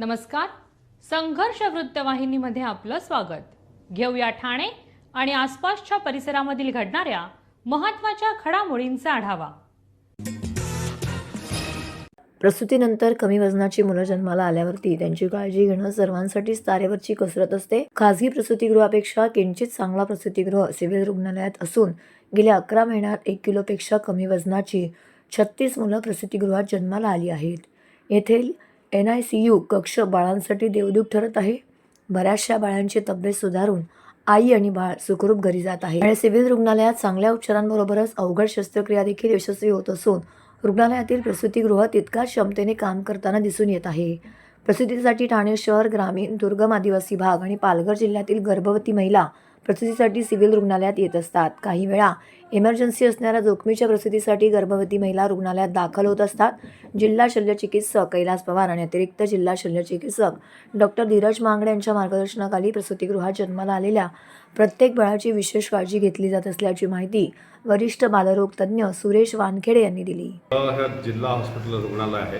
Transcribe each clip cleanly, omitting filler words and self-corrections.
नमस्कार. संघर्ष वृत्तवाहिनीमध्ये आपलं स्वागत. घेऊया ठाणे आणि आसपासच्या परिसरामधील घडणाऱ्या महत्त्वाच्या घडामोडींचा आढावा. प्रसूतीनंतर कमी वजनाची मुलं जन्माला आल्यावरती त्यांची काळजी घेणं सर्वांसाठीच तारेवरची कसरत असते. खासगी प्रसूतिगृहापेक्षा किंचित चांगला प्रसूतिगृह सिव्हिल रुग्णालयात असून गेल्या 11 महिन्यात 1 किलोपेक्षा कमी वजनाची 36 मुलं प्रसूतिगृहात जन्माला आली आहेत. येथील NICU कक्ष बाळांसाठी देवदूत ठरत आहे. बऱ्याचशा बाळांची तब्येत सुधारून आई आणि बाळ सुखरूप घरी जात आहे आणि सिव्हिल रुग्णालयात चांगल्या उपचारांबरोबरच अवघड शस्त्रक्रिया देखील यशस्वी होत असून रुग्णालयातील प्रसूतिगृह तितकाच क्षमतेने काम करताना दिसून येत आहे. प्रसूतीसाठी ठाणे शहर, ग्रामीण, दुर्गम आदिवासी भाग आणि पालघर जिल्ह्यातील गर्भवती महिला प्रसूतीसाठी सिव्हिल रुग्णालयात येत असतात. काही वेळा इमर्जन्सी असणाऱ्या जोखमीच्या प्रसूतीसाठी गर्भवती महिला रुग्णालयात दाखल होत असतात. जिल्हा शल्यचिकित्सक कैलास पवार आणि अतिरिक्त जिल्हा शल्यचिकित्सक डॉक्टर धीरज मांगडे यांच्या मार्गदर्शनाखाली प्रसूतिगृहात जन्माला आलेल्या प्रत्येक बाळाची विशेष काळजी घेतली जात असल्याची माहिती वरिष्ठ बालरोग तज्ज्ञ सुरेश वानखेडे यांनी दिली. जिल्हा हॉस्पिटल रुग्णालय आहे.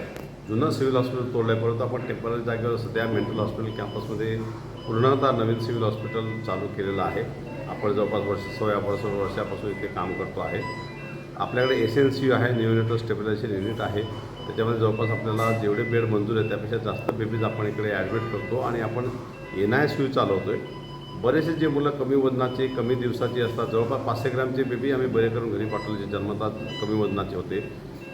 जुनं सिव्हिल हॉस्पिटल तोडल्यापर्यंत आपण टेम्पररी जागेवर सध्या मेंटल हॉस्पिटल कॅम्पसमध्ये पूर्णतः नवीन सिव्हिल हॉस्पिटल चालू केलेलं आहे. आपण जवळपास वर्षापासून इथे काम करतो आहे. आपल्याकडे SNCU आहे, न्यूनेटल स्टेबिलायझेशन युनिट आहे. त्याच्यामध्ये जवळपास आपल्याला जेवढे बेड मंजूर आहेत त्यापेक्षा जास्त बेबीज आपण इकडे ॲडमिट करतो आणि आपण NICU चालवतो आहे. बरेचसे जे मुलं कमी वजनाचे, कमी दिवसाची असतात, जवळपास 500 ग्रॅमचे बेबी आम्ही बरे करून घरी पाठवले, जे जन्मतात कमी वजनाचे होते.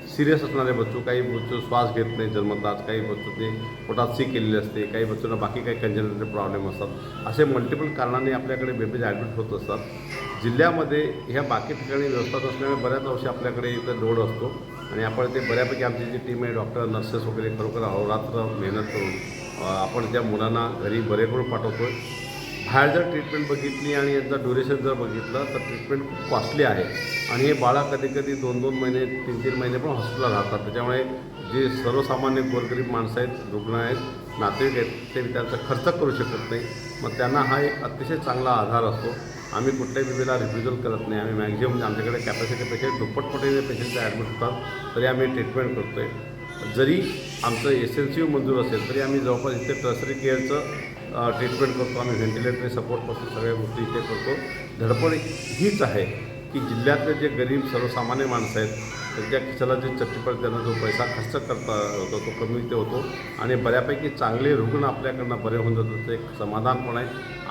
सिरियस असणारे बच्चू, काही बच्चू श्वास घेत नाही जन्मतात, काही बच्चूने पोटात सी केलेली असते, काही बच्चूंना बाकी काही कंजेनिटल प्रॉब्लेम असतात. असे मल्टिपल कारणाने आपल्याकडे बेबीज ॲडमिट होत असतात. जिल्ह्यामध्ये ह्या बाकी ठिकाणी व्यवस्था नसल्यामुळे बऱ्याच वर्षी आपल्याकडे इथं लोड असतो आणि आपण ते बऱ्यापैकी आमची जी टीम आहे, डॉक्टर, नर्सेस वगैरे खरोखर अहोरात्र मेहनत करून आपण त्या मुलांना घरी बरे करून पाठवतो. बाहेर जर ट्रीटमेंट बघितली आणि यांचं ड्युरेशन जर बघितलं तर ट्रीटमेंट खूप कॉस्टली आहे आणि हे बाळं कधी 2-2 महिने, 3-3 महिने पण हॉस्पिटलला राहतात. त्याच्यामुळे जे सर्वसामान्य गोरगरीब माणसं आहेत, रुग्ण आहेत, नातेवाईक आहेत, ते त्यांचा खर्च करू शकत नाही. मग त्यांना हा एक अतिशय चांगला आधार असतो. आम्ही कुठल्याही बेबीला रिफ्युजल करत नाही. आम्ही मॅक्झिमम आमच्याकडे कॅपॅसिटीपेक्षा दुप्पटपटीने पेशंट ॲडमिट होतात तरी आम्ही ट्रीटमेंट करतो आहे. जरी आमचं SNCU मंजूर असेल तरी आम्ही जवळपास इथे टर्सरी केअरचं ट्रीटमेंट करतो. आम्ही व्हेंटिलेटरी सपोर्टपासून सगळ्या गोष्टी इथे करतो. धडपड हीच आहे की जिल्ह्यातले जे गरीब सर्वसामान्य माणसं आहेत त्यांच्या खिशाला जे चट्टीपट त्यांना जो पैसा खर्च करता होतो तो कमी इथे होतो आणि बऱ्यापैकी चांगले रुग्ण आपल्याकडनं बरे होऊन जातात. एक समाधान पण आहे,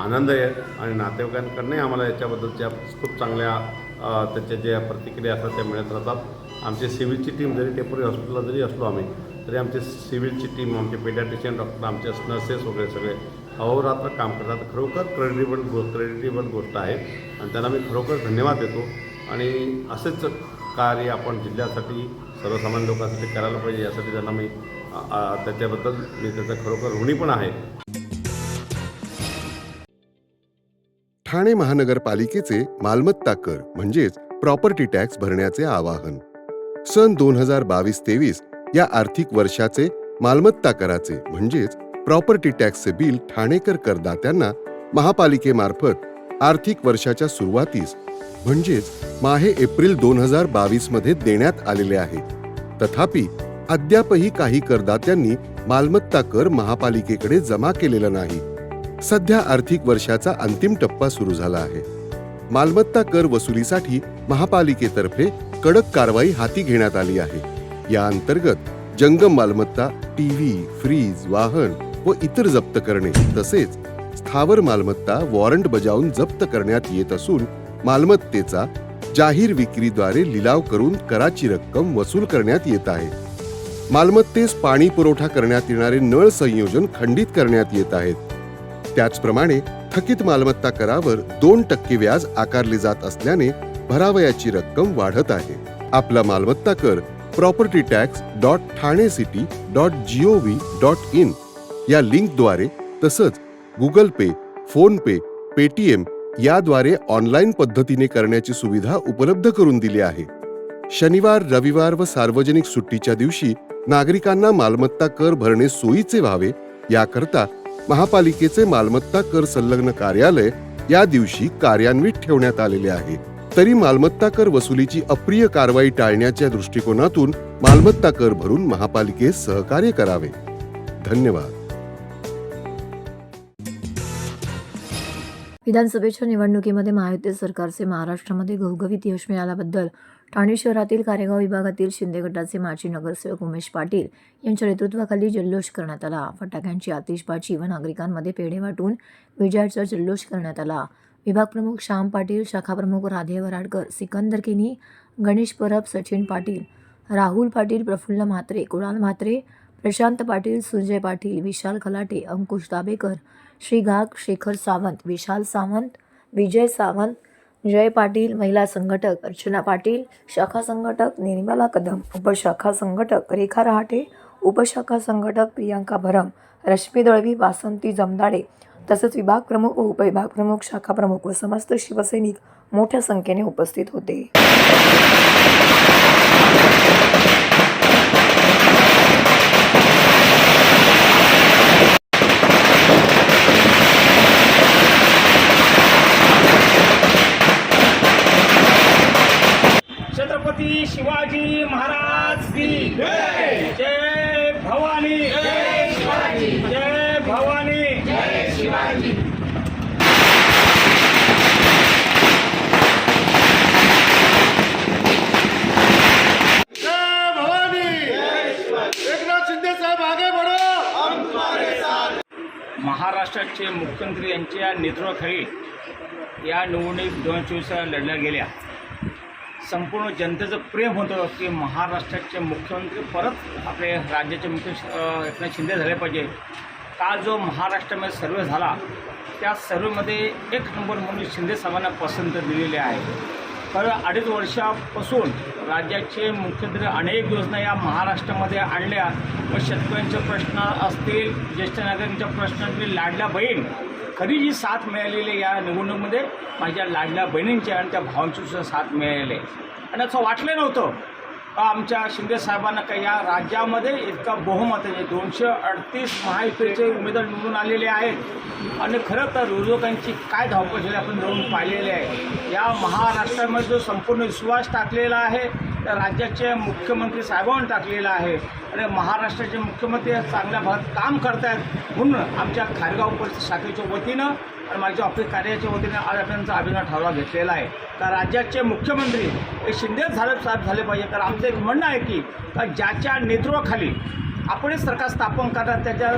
आनंद आहे आणि नातेवाईकांकडनंही आम्हाला याच्याबद्दलच्या खूप चांगल्या त्याच्या ज्या प्रतिक्रिया असतात त्या मिळत राहतात. आमची सिव्हिलची टीम जरी टेम्पररी हॉस्पिटलला जरी असलो आम्ही तरी आमची सिव्हिलची टीम, आमचे पेडियाट्रिशियन डॉक्टर, आमचे नर्सेस वगैरे सगळे अहोरात्र काम करतात. खरोखर क्रेडिटेबल गोष्ट आहे आणि त्यांना मी खरोखर धन्यवाद देतो आणि असेच कार्य आपण जिल्ह्यासाठी, सर्वसामान्य लोकांसाठी करायला पाहिजे यासाठी त्यांना मी त्याच्याबद्दल मी त्याचा खरोखर ऋणी पण आहे. ठाणे महानगरपालिकेचे मालमत्ता कर म्हणजेच प्रॉपर्टी टॅक्स भरण्याचे आवाहन. सन 2022-23 या आर्थिक वर्षाचे मालमत्ता कराचे म्हणजेच प्रॉपर्टी टॅक्सचे बिल ठाणेकर करदात्यांना महापालिकेमार्फत आर्थिक वर्षाच्या सुरुवातीस म्हणजेच माहे एप्रिल 2022 मध्ये देण्यात आलेले आहे. तथापि अद्यापही काही करदात्यांनी मालमत्ता कर महापालिकेकडे जमा केलेला नाही. सध्या आर्थिक वर्षाचा अंतिम टप्पा सुरू झाला आहे. मालमत्ता कर वसुलीसाठी महापालिकेतर्फे कडक कारवाई हाती घेण्यात आली आहे. या अंतर्गत जंगम मालमत्ता, TV, फ्रीज, वाहन व इतर जप्त करणे तसेच स्थावर मालमत्ता वॉरंट बजावून जप्त करण्यात येत असून मालमत्तेचा जाहीर विक्रीद्वारे लिलाव करून कराची रक्कम वसूल करण्यात येत आहे. मालमत्तेस पाणी पुरवठा करण्यात येणारे नळ संयोजन खंडित करण्यात येत आहेत. त्याचप्रमाणे थकीत मालमत्ता करावर 2% व्याज आकारले जात असल्याने भरावयाची रक्कम वाढत आहे. आपला मालमत्ता कर propertytax.thanecity.gov.in या लिंकद्वारे तसंच गुगल पे, फोन पे, पेटीएम याद्वारे ऑनलाईन पद्धतीने करण्याची सुविधा उपलब्ध करून दिली आहे. शनिवार, रविवार व सार्वजनिक सुट्टीच्या दिवशी नागरिकांना मालमत्ता कर भरणे सोयीचे व्हावे याकरता महापालिकेचे मालमत्ता कर संलग्न कार्यालय या दिवशी कार्यान्वित ठेवण्यात आलेले आहे. तरी मालमत्ता कर वसुलीची अप्रिय कारवाई टाळण्याच्या दृष्टिकोनातून मालमत्ता कर भरून महापालिकेस सहकार्य करावे. धन्यवाद. विधानसभेच्या निवडणुकीमध्ये महायुती सरकारचे महाराष्ट्रामध्ये घवघवीत यश मिळाल्याबद्दल ठाणे शहरातील कारेगाव विभागातील शिंदे गटाचे माजी नगरसेवक उमेश पाटील यांच्या नेतृत्वाखाली जल्लोष करण्यात आला. फटाक्यांची आतिषबाजी व नागरिकांमध्ये पेढे वाटून विजयाचा जल्लोष करण्यात आला. विभाग प्रमुख श्याम पाटील, शाखा प्रमुख राधे वराडकर, सिकंदर केनी, गणेश परब, सचिन पाटील, राहुल पाटील, प्रफुल्ल म्हात्रे, कुणाल म्हात्रे, प्रशांत पाटील, सुजय पाटील, विशाल खलाटे, अंकुश दाबेकर, श्री घाग, शेखर सावंत, विशाल सावंत, विजय सावंत, जय पाटील, महिला संघटक अर्चना पाटील, शाखा संघटक निर्मला कदम, उपशाखा संघटक रेखा रहाटे, उपशाखा संघटक प्रियांका भरम, रश्मी दळवी, वासंती जमदाडे तसेच विभाग प्रमुख व उपविभाग प्रमुख, शाखा प्रमुख व समस्त शिवसैनिक मोठ्या संख्येने उपस्थित होते. छत्रपती शिवाजी महाराज की जय. जय भवानी, जय शिवाजी, जय भवानी, जय शिवाजी. जय भवानी, एकनाथ शिंदे साहेब आगे बढ़ो. महाराष्ट्राचे मुख्यमंत्री यांच्या नेतृत्वाखाली या निवडणूक 2024 लढल्या गेल्या. संपूर्ण जनतेचं प्रेम होतं की महाराष्ट्राचे मुख्यमंत्री परत आपले राज्याचे मुख्यमंत्री एकनाथ शिंदे झाले पाहिजे. काल जो महाराष्ट्रामध्ये सर्वे झाला त्या सर्वेमध्ये एक नंबर म्हणून शिंदे साहेबांना पसंत दिलेली आहे. खरं 2.5 वर्षापासून राज्याचे मुख्यमंत्री अनेक योजना या महाराष्ट्रामध्ये आणल्या. व शेतकऱ्यांचे प्रश्न असतील, ज्येष्ठ नागरिकांच्या प्रश्न असतील, लाडल्या बहीण, खरी जी साथ मिळालेली या निवडणुकीमध्ये माझ्या लाडल्या बहिणींची आणि त्या भावांची सुद्धा साथ मिळालेली आहे. आणि असं वाटलं नव्हतं का आमच्या शिंदे साहेबांना काही या राज्यामध्ये इतका बहुमत आहे. 238 महायुतीचे उमेदवार निवडून आलेले आहेत आणि खरं तर विरोधकांची काय धावपळ झाली आपण जाऊन पाहिलेले आहे. या महाराष्ट्रामध्ये जो संपूर्ण विश्वास टाकलेला आहे त्या राज्याचे मुख्यमंत्री साहेबांनी टाकलेला आहे. आणि महाराष्ट्राचे मुख्यमंत्री चांगल्या भागात काम करत आहेत म्हणून आमच्या खारगाव परिषद शाखेच्या वतीनं आणि माझ्या ऑफिस कार्याच्या वतीनं आज आपण त्यांचा अभिनव ठराव घेतलेला आहे. तर राज्याचे मुख्यमंत्री हे शिंदे साहेब झाले पाहिजे. तर आमचं एक म्हणणं आहे की ज्याच्या नेतृत्वाखाली आपणच सरकार स्थापन करतात त्याच्या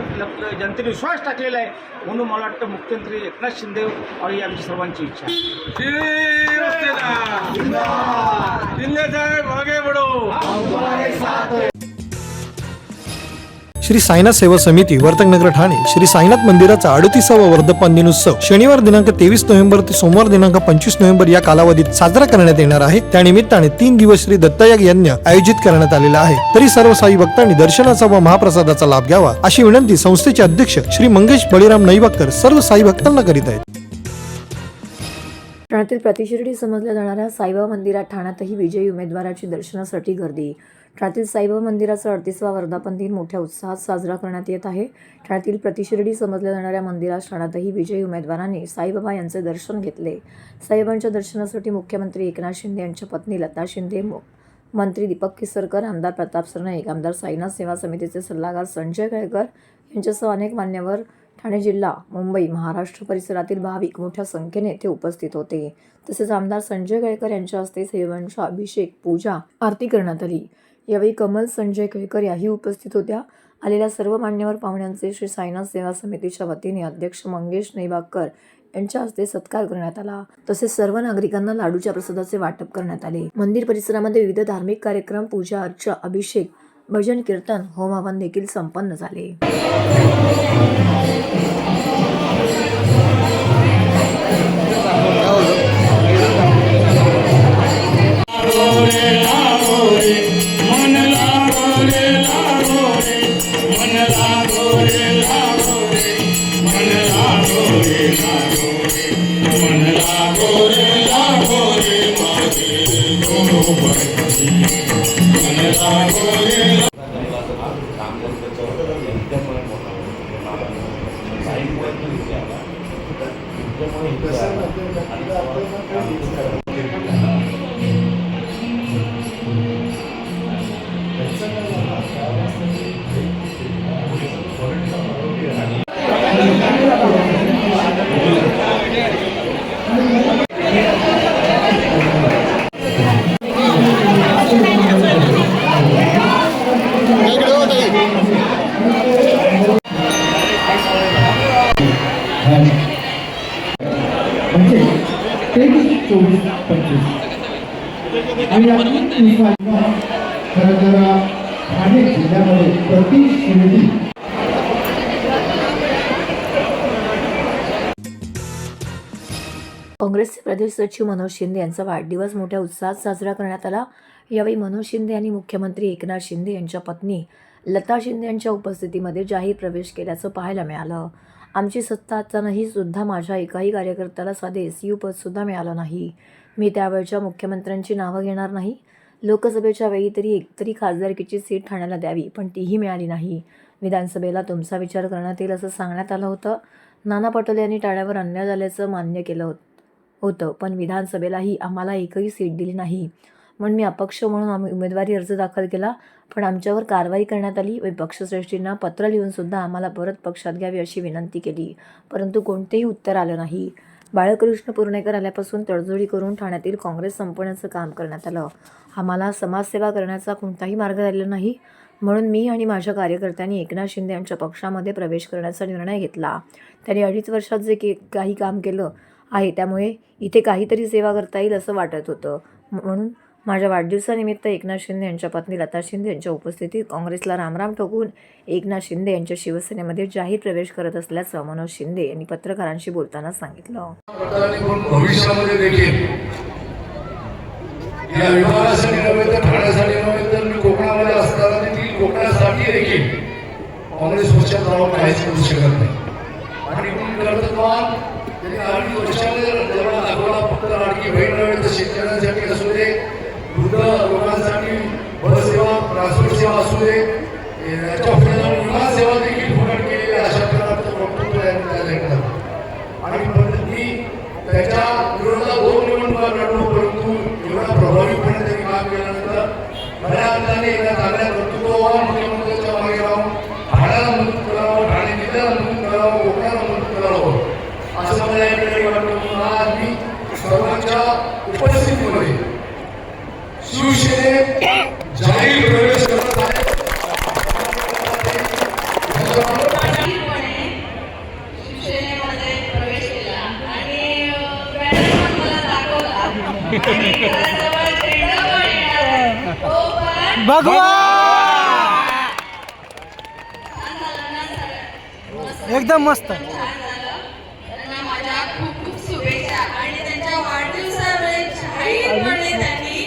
जनतेने विश्वास टाकलेला आहे म्हणून मला वाटतं मुख्यमंत्री एकनाथ शिंदे ही आमची सर्वांची इच्छा आहे. शिंदे साहेब आगे बढ़ो. श्री साईनाथ सेवा समिती वर्तकनगर ठाणे श्री साईनाथ मंदिराचा 38वा वर्धापन दिनोत्सव शनिवार दिनांक 23 नोव्हेंबर ते सोमवार दिनांक 25 नोव्हेंबर या कालावधीत साजरा करण्यात येणार आहे. त्यानिमित्ताने 3 दिवस श्री दत्तयाग यज्ञ आयोजित करण्यात आलेला आहे. तरी सर्व साई भक्तांनी दर्शनाचा व महाप्रसादाचा लाभ घ्यावा अशी विनंती संस्थेचे अध्यक्ष श्री मंगेश बळीराम नईवाकर सर्व साई भक्तांना करीत आहेत. ठाण्यातील प्रतिशिर्डी समजल्या जाणाऱ्या साईबाबा मंदिरात ठाण्यातही विजयी उमेदवाराची दर्शनासाठी गर्दी. ठाण्यातील साईबाबा मंदिराचा 38वा वर्धापन दिन मोठ्या उत्साहात साजरा करण्यात येत आहे. ठाण्यातील प्रतिशिर्डी समजल्या जाणाऱ्या मंदिरात ठाण्यातही विजयी उमेदवारांनी साईबाबा यांचे दर्शन घेतले. साईबाबांच्या दर्शनासाठी मुख्यमंत्री एकनाथ शिंदे यांच्या पत्नी लता शिंदे, मंत्री दीपक केसरकर, आमदार प्रताप सरनाईक, आमदार साईनाथ सेवा समितीचे सल्लागार संजय केळकर यांच्यासह अनेक मान्यवर, ठाणे जिल्हा, मुंबई, महाराष्ट्र परिसरातील भाविक मोठ्या संख्येने येथे उपस्थित होते. तसेच आमदार संजय केळकर यांच्या हस्ते साईबाबांचा अभिषेक, पूजा, आरती करण्यात आली. यावेळी कमल संजय केळकर याही उपस्थित होत्या. आलेल्या सर्व मान्यवर पाहुण्यांचे श्री साईनाथ सेवा समितीच्या वतीने अध्यक्ष मंगेश नईवाकर यांच्या हस्ते सत्कार करण्यात आला. तसेच सर्व नागरिकांना लाडूच्या प्रसादाचे वाटप करण्यात आले. मंदिर परिसरामध्ये विविध धार्मिक कार्यक्रम, पूजा अर्चा, अभिषेक, भजन कीर्तन, होम हवन देखील संपन्न झाले. आणि खरं तर ठाणे जिल्ह्यामध्ये प्रति शिर्डी काँग्रेसचे प्रदेश सचिव मनोज शिंदे यांचा वाढदिवस मोठ्या उत्साहात साजरा करण्यात आला. यावेळी मनोज शिंदे यांनी मुख्यमंत्री एकनाथ शिंदे यांच्या पत्नी लता शिंदे यांच्या उपस्थितीमध्ये जाहीर प्रवेश केल्याचं पाहायला मिळालं. आमची सत्ता असतानाही सुद्धा माझ्या एकाही कार्यकर्त्याला साधे SU पदसुद्धा मिळालं नाही. मी त्यावेळच्या मुख्यमंत्र्यांची नावं घेणार नाही. लोकसभेच्या वेळी तरी खासदारकीची सीट ठाण्याला द्यावी, पण तीही मिळाली नाही. विधानसभेला तुमचा विचार करण्यात येईल असं सांगण्यात आलं होतं. नाना पटोले यांनी ठाण्यावर अन्याय झाल्याचं मान्य केलं होतं, पण विधानसभेलाही आम्हाला एकही सीट दिली नाही. म्हणून मी अपक्ष म्हणून आम्ही उमेदवारी अर्ज दाखल केला, पण आमच्यावर कारवाई करण्यात आली. पक्षश्रेष्ठींना पत्र लिहूनसुद्धा आम्हाला परत पक्षात घ्यावी अशी विनंती केली, परंतु कोणतेही उत्तर आलं नाही. बाळकृष्ण पुर्णेकर आल्यापासून तडजोडी करून ठाण्यातील काँग्रेस संपवण्याचं काम करण्यात आलं. आम्हाला समाजसेवा करण्याचा कोणताही मार्ग राहिला नाही. म्हणून मी आणि माझ्या कार्यकर्त्यांनी एकनाथ शिंदे यांच्या पक्षामध्ये प्रवेश करण्याचा निर्णय घेतला. त्यांनी 2.5 वर्षात जे काही काम केलं आहे त्यामुळे इथे काहीतरी सेवा करता येईल असं वाटत होतं. म्हणून माझ्या वाढदिवसानिमित्त एकनाथ शिंदे यांच्या पत्नी लता शिंदे यांच्या उपस्थितीत काँग्रेसला रामराम ठोकून एकनाथ शिंदे यांच्या शिवसेनेमध्ये जाहीर प्रवेश करत असल्याचं मनोज शिंदे यांनी पत्रकारांशी बोलताना सांगितलं. भविष्यामध्ये देखील या विभागासाठी नव्हे तर ठाण्यासाठी नव्हे तर मी कोकणामध्ये असताना देखील कोकणासाठी देखील काँग्रेस पक्षात राहून काहीच करू शकत नाही. आणि कोण कर्तृत्वान त्यांनी 2.5 वर्षामध्ये जेवढा दाखवला, फक्त लाडकी बहीण नव्हे तर शेतकऱ्यांसाठी असू दे, वृद्ध लोकांसाठी बससेवा, ट्रान्सपोर्ट सेवा असू दे, याच्या पुढे जाऊन विमान सेवा देखील फुकट केलेली अशा प्रकारचं वक्तव्य आणि मी त्याच्या विरोधात 2 निवडणुका लढलो, परंतु एवढा प्रभावीपणे त्यांनी काम केल्यानंतर खऱ्या अर्थाने एका चांगल्या कर्तृत्ववान मुख्यमंत्र्यांच्या मागे राहून ठाण्याला मदत करावं, ठाणे जिल्ह्याला मदत करावं, कोकणाला मदत करावं असं मला या ठिकाणी वाटतं. म्हणून आज मी सर्वांच्या उपस्थितीमध्ये शिवसेनेत जाहीर प्रवेश करत आहे. शिवसेनेमध्ये प्रवेश केला आणि मला दाखवला एकदम मस्त. त्यांना माझ्या खूप खूप शुभेच्छा. आणि त्यांच्या वाढदिवसावेळी जाहीरपणे त्यांनी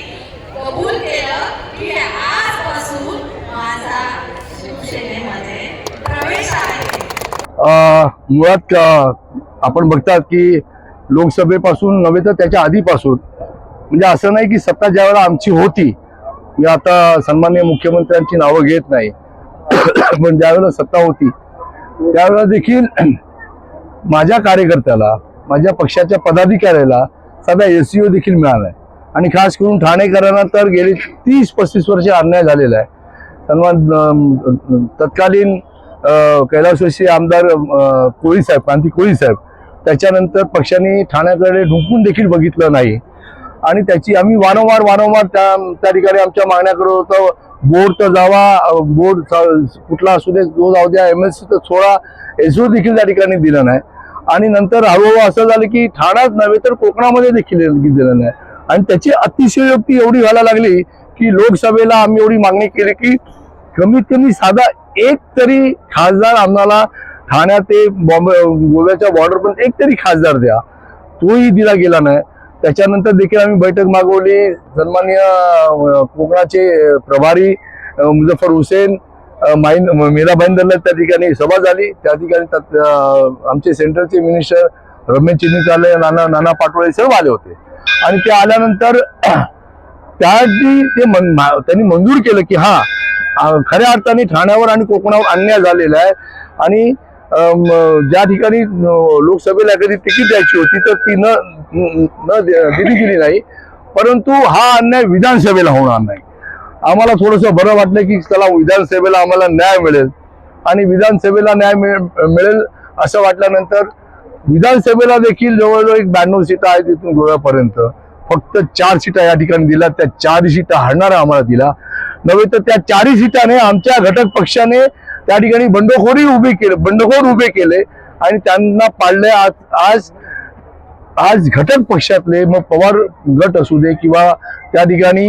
कबूल केलं की आजपासून माझा शिवसेनेमध्ये प्रवेश आहे. मुळात आपण बघतात की लोकसभेपासून नव्हे तर त्याच्या आधीपासून म्हणजे असं नाही की सत्ता ज्यावेळेला आमची होती, मी आता सन्माननीय मुख्यमंत्र्यांची नावं घेत नाही, पण ज्यावेळेला सत्ता होती त्यावेळेला देखील माझ्या कार्यकर्त्याला, माझ्या पक्षाच्या पदाधिकाऱ्याला साधा SU देखील मिळाला आहे. आणि खास करून ठाणेकरांना तर गेली 30-35 वर्ष अन्याय झालेला आहे. सन्मान तत्कालीन कैलासवासी आमदार कोळी साहेब, क्रांती कोळी साहेब, त्याच्यानंतर पक्षाने ठाण्याकडे ढुंकून देखील बघितलं नाही. आणि त्याची आम्ही वारंवार त्या ठिकाणी आमच्या मागण्या करत होतो. बोर्ड तर जावा, बोर्ड कुठला असू दे, जो जाऊ द्या, MLC तर सोडा, SO देखील त्या ठिकाणी दिलं नाही. आणि नंतर हळूहळू असं झालं की ठाण्यात नव्हे तर कोकणामध्ये देखील दिलं नाही. आणि त्याची अतिशयोक्ती एवढी व्हायला लागली की लोकसभेला आम्ही एवढी मागणी केली की कमीत कमी साधा एक तरी खासदार आम्हाला ठाण्यात ते गोव्याच्या बॉर्डरपर्यंत एक तरी खासदार द्या. तोही दिला गेला नाही. त्याच्यानंतर देखील आम्ही बैठक मागवली. सन्माननीय कोकणाचे प्रभारी मुझफ्फर हुसेन, मीरा भाईंदरला त्या ठिकाणी सभा झाली. त्या ठिकाणी आमचे सेंट्रलचे मिनिस्टर रमेश चिन्नीचाले, नाना पाटोळे सर्व आले होते. आणि ते आल्यानंतर त्यांनी मंजूर केलं की हा खऱ्या अर्थाने ठाण्यावर आणि कोकणावर अन्याय झालेला आहे. आणि ज्या ठिकाणी लोकसभेला एखादी तिकीट द्यायची होती तर ती न दिली गेली नाही, परंतु हा अन्याय विधानसभेला होणार नाही. आम्हाला थोडंसं बरं वाटलं की चला विधानसभेला आम्हाला न्याय मिळेल. आणि विधानसभेला न्याय मिळेल असं वाटल्यानंतर विधानसभेला देखील जवळजवळ 92 सीटा आहेत तिथून गोव्यापर्यंत. फक्त 4 सीटा या ठिकाणी दिल्या. त्या 4 सीटा हरणारा आम्हाला दिला नव्हे तर त्या 4 सीटाने आमच्या घटक पक्षाने त्या ठिकाणी बंडखोर उभे केले आणि त्यांना पाडले. आज आज घटक पक्षातले मग पवार गट असू दे किंवा त्या ठिकाणी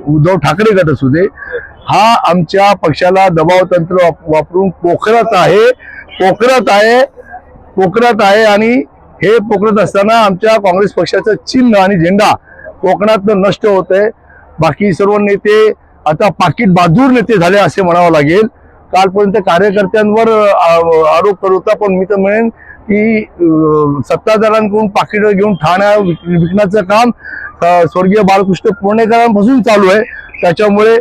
उद्धव ठाकरे गट असू दे, हा आमच्या पक्षाला दबाव तंत्र वापरून पोखरत आहे आणि हे पोखरत असताना आमच्या काँग्रेस पक्षाचं चिन्ह आणि झेंडा कोकणातनं नष्ट होत आहे. बाकी सर्व नेते आता पाकिट बहादूर नेते झाले असे म्हणावं लागेल. कालपर्यंत कार्यकर्त्यांवर आरोप करत होता, पण मी तर म्हणेन की सत्ताधाऱ्यांकडून पाकिट घेऊन ठाण्या विकण्याचं काम स्वर्गीय बाळकृष्ण पुणेकरांपासून चालू आहे. त्याच्यामुळे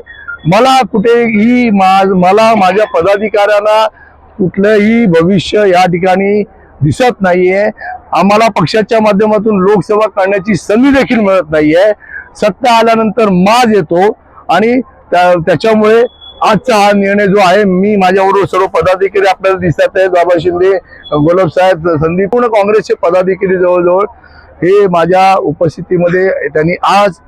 मला कुठेही मला माझ्या पदाधिकाऱ्यांना कुठलंही भविष्य या ठिकाणी दिसत नाहीये. आम्हाला पक्षाच्या माध्यमातून लोकसेवा करण्याची संधी देखील मिळत नाहीये. सत्ता आल्यानंतर माज येतो आणि त्याच्यामुळे आजचा हा निर्णय जो आहे, मी माझ्याबरोबर सर्व पदाधिकारी आपल्याला दिसतात आहेत, बाबा शिंदे, गोलब साहेब, संदीप, पूर्ण काँग्रेसचे पदाधिकारी जवळजवळ हे माझ्या उपस्थितीमध्ये त्यांनी आज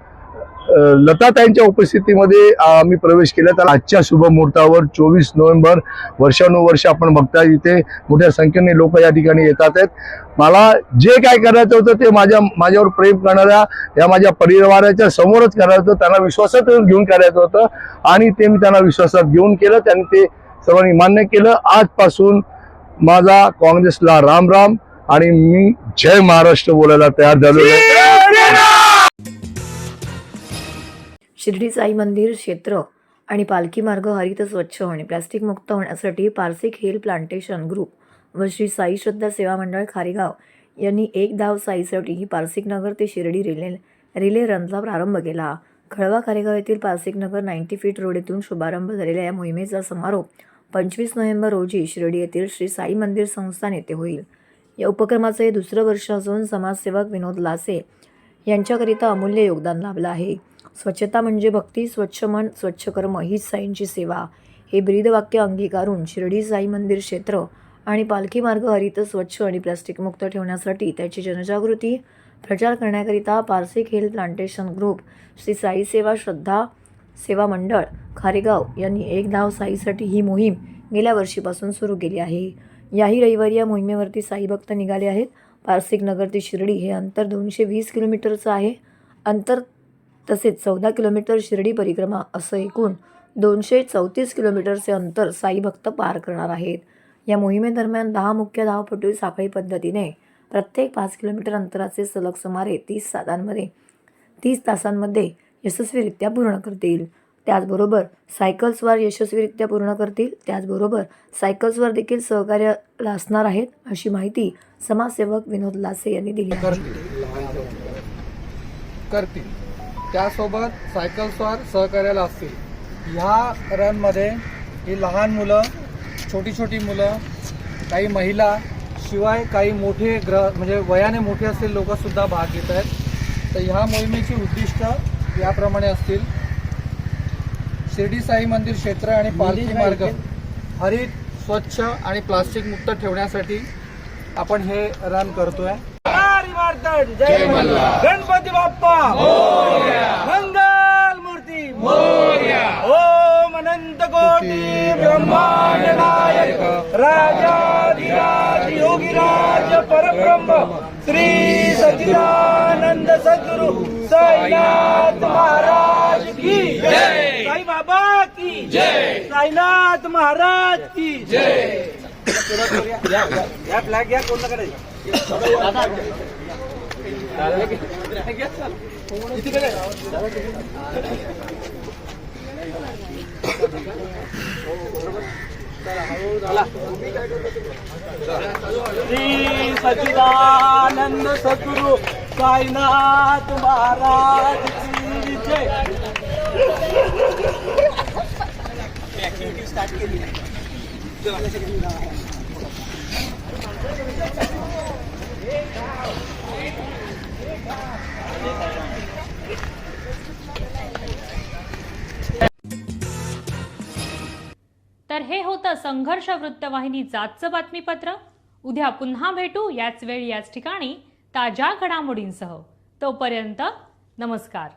लताताईंच्या उपस्थितीमध्ये आम्ही प्रवेश केला. तर आजच्या शुभमुहूर्तावर 24 नोव्हेंबर वर्षानुवर्ष आपण बघताय इथे मोठ्या संख्येने लोक या ठिकाणी येतात आहेत. मला जे काय करायचं होतं ते माझ्यावर प्रेम करणाऱ्या या माझ्या परिवाराच्या समोरच करायचं होतं, त्यांना विश्वासात घेऊन करायचं होतं आणि ते मी त्यांना विश्वासात घेऊन केलं. त्यांनी ते सर्वांनी मान्य केलं. आजपासून माझा काँग्रेसला राम राम आणि मी जय महाराष्ट्र बोलायला तयार झालेलो आहे. शिर्डी साई मंदिर क्षेत्र आणि पालखी मार्ग हरित स्वच्छ आणि प्लास्टिक मुक्त होण्यासाठी पारसिक हिल प्लांटेशन ग्रुप व श्री साई श्रद्धा सेवा मंडळ खारेगाव यांनी एक धाव साईसाठी पारसिक नगर ते शिर्डी रिले रनचा प्रारंभ केला. खळवा खारेगाव येथील पारसिक नगर 90 फीट रोड येथून शुभारंभ झालेल्या या मोहिमेचा समारोप 25 नोव्हेंबर रोजी शिर्डी येथील श्री साई मंदिर संस्थान येथे होईल. या उपक्रमाचे हे दुसरं वर्ष असून समाजसेवक विनोद लासे यांच्याकरिता अमूल्य योगदान लाभलं आहे. स्वच्छता म्हणजे भक्ती, स्वच्छ मन, स्वच्छ कर्म हीच साईंची सेवा हे ब्रीदवाक्य अंगीकारून शिर्डी साई मंदिर क्षेत्र आणि पालखी मार्ग हरित स्वच्छ आणि प्लास्टिक मुक्त ठेवण्यासाठी त्याची जनजागृती प्रचार करण्याकरिता Parsik hill plantation group Shri Sai Shraddha Seva Mandal Kharegaon यांनी एक धाव साईसाठी ही मोहीम गेल्या वर्षीपासून सुरू केली आहे. याही रविवारी या मोहिमेवरती साई भक्त निघाले आहेत. पारसिक नगर ते शिर्डी हे अंतर 220 किलोमीटरचं आहे. अंतर तसेच 14 किलोमीटर शिर्डी परिक्रमा असं एकूण 234 किलोमीटरचे अंतर साई भक्त पार करणार आहेत. या मोहिमेदरम्यान 10 मुख्य धावपटू साखळी पद्धतीने प्रत्येक 5 किलोमीटर अंतराचे सलग सुमारे 30 तासांमध्ये यशस्वीरित्या पूर्ण करतील. त्याचबरोबर सायकल्सवर यशस्वीरित्या पूर्ण करतील. त्याचबरोबर सायकल्सवर देखील सहकार्याला असणार आहेत अशी माहिती समाजसेवक विनोद लासे यांनी दिली करतील. त्यासोबत सायकल्सवर सहकार्याला असतील. ह्या रनमध्ये ही लहान मुलं, छोटी मुलं, काही महिला, शिवाय काही मोठे म्हणजे वयाने मोठे असलेले लोकसुद्धा भाग घेत आहेत. तर ह्या मोहिमेची उद्दिष्ट याप्रमाणे असतील. शिर्डी साई मंदिर क्षेत्र आणि पालखी मार्ग हरित, स्वच्छ आणि प्लास्टिक मुक्त ठेवण्यासाठी आपण हे रन करतोय. जय गणपती बाप्पा मंगल मूर्ती ओम अनंत कोटी ब्रह्मांड नायक राजाधिराज योगीराज परब्रह्म श्री सच्चिदानंद सद्गुरु साईनाथ महाराज की जय. साई बाबा की जय. साईनाथ महाराज की जय. या फ्लॅग घ्या. कोणता करायचं श्री सच्चिदानंद सद्गुरु साईनाथ महाराज की जय. ऍक्टिव्हिटी स्टार्ट केली. तर हे होतं संघर्ष वृत्तवाहिनीचं आजचं बातमीपत्र. उद्या पुन्हा भेटू याच वेळी याच ठिकाणी ताज्या घडामोडींसह. तोपर्यंत नमस्कार.